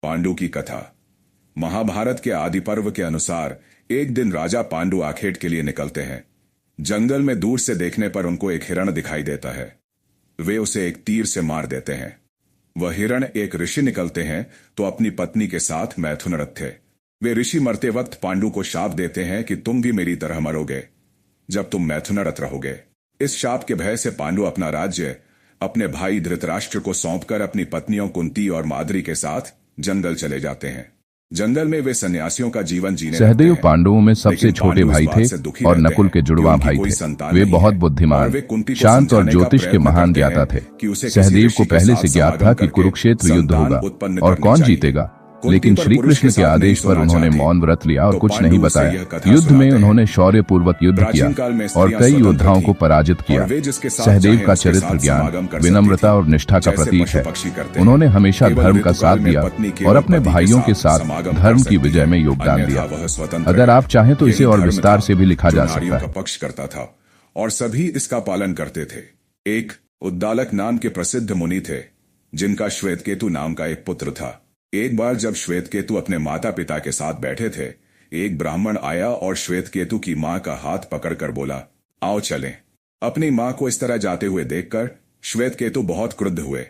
पांडु की कथा। महाभारत के आदि पर्व के अनुसार एक दिन राजा पांडु आखेट के लिए निकलते हैं। जंगल में दूर से देखने पर उनको एक हिरण दिखाई देता है। वे उसे एक तीर से मार देते हैं। वह हिरण एक ऋषि निकलते हैं तो अपनी पत्नी के साथ मैथुनरत थे। वे ऋषि मरते वक्त पांडु को शाप देते हैं कि तुम भी मेरी तरह मरोगे जब तुम मैथुनरत रहोगे। इस शाप के भय से पांडु अपना राज्य अपने भाई धृतराष्ट्र को सौंपकर अपनी पत्नियों कुंती और माद्री के साथ जंगल चले जाते हैं। जंगल में वे सन्यासियों का जीवन जीने सहदेव पांडवों में सबसे छोटे भाई थे और नकुल के जुड़वा भाई थे। वे बहुत बुद्धिमान, शांत और ज्योतिष के महान ज्ञाता थे। सहदेव को पहले से ज्ञात था कि कुरुक्षेत्र युद्ध होगा और कौन जीतेगा, लेकिन श्री कृष्ण के आदेश पर उन्होंने मौन व्रत लिया और कुछ नहीं बताया। युद्ध में उन्होंने शौर्य पूर्वक युद्ध किया और कई योद्धाओं को पराजित किया। सहदेव का चरित्र ज्ञान, विनम्रता और निष्ठा का प्रतीक है। उन्होंने हमेशा धर्म का साथ दिया और अपने भाइयों के साथ धर्म की विजय में योगदान दिया। अगर आप चाहें तो इसे और विस्तार से भी लिखा जा सकता है। पक्ष करता था और सभी इसका पालन करते थे। एक उद्दालक नाम के प्रसिद्ध मुनि थे जिनका श्वेतकेतु नाम का एक पुत्र था। एक बार जब श्वेतकेतु अपने माता पिता के साथ बैठे थे, एक ब्राह्मण आया और श्वेतकेतु की मां का हाथ पकड़कर बोला, आओ चलें। अपनी मां को इस तरह जाते हुए देखकर श्वेतकेतु बहुत क्रुद्ध हुए,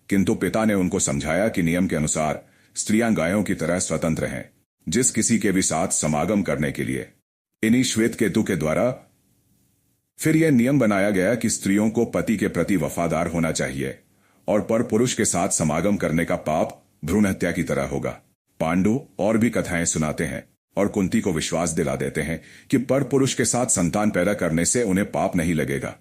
किंतु पिता ने उनको समझाया कि नियम के अनुसार स्त्रियां गायों की तरह स्वतंत्र हैं, जिस किसी के भी साथ समागम करने के लिए। इन्हीं श्वेतकेतु के द्वारा फिर यह नियम बनाया गया कि स्त्रियों को पति के प्रति वफादार होना चाहिए और पर पुरुष के साथ समागम करने का पाप भ्रूण हत्या की तरह होगा। पांडु और भी कथाएं सुनाते हैं और कुंती को विश्वास दिला देते हैं कि पर पुरुष के साथ संतान पैदा करने से उन्हें पाप नहीं लगेगा।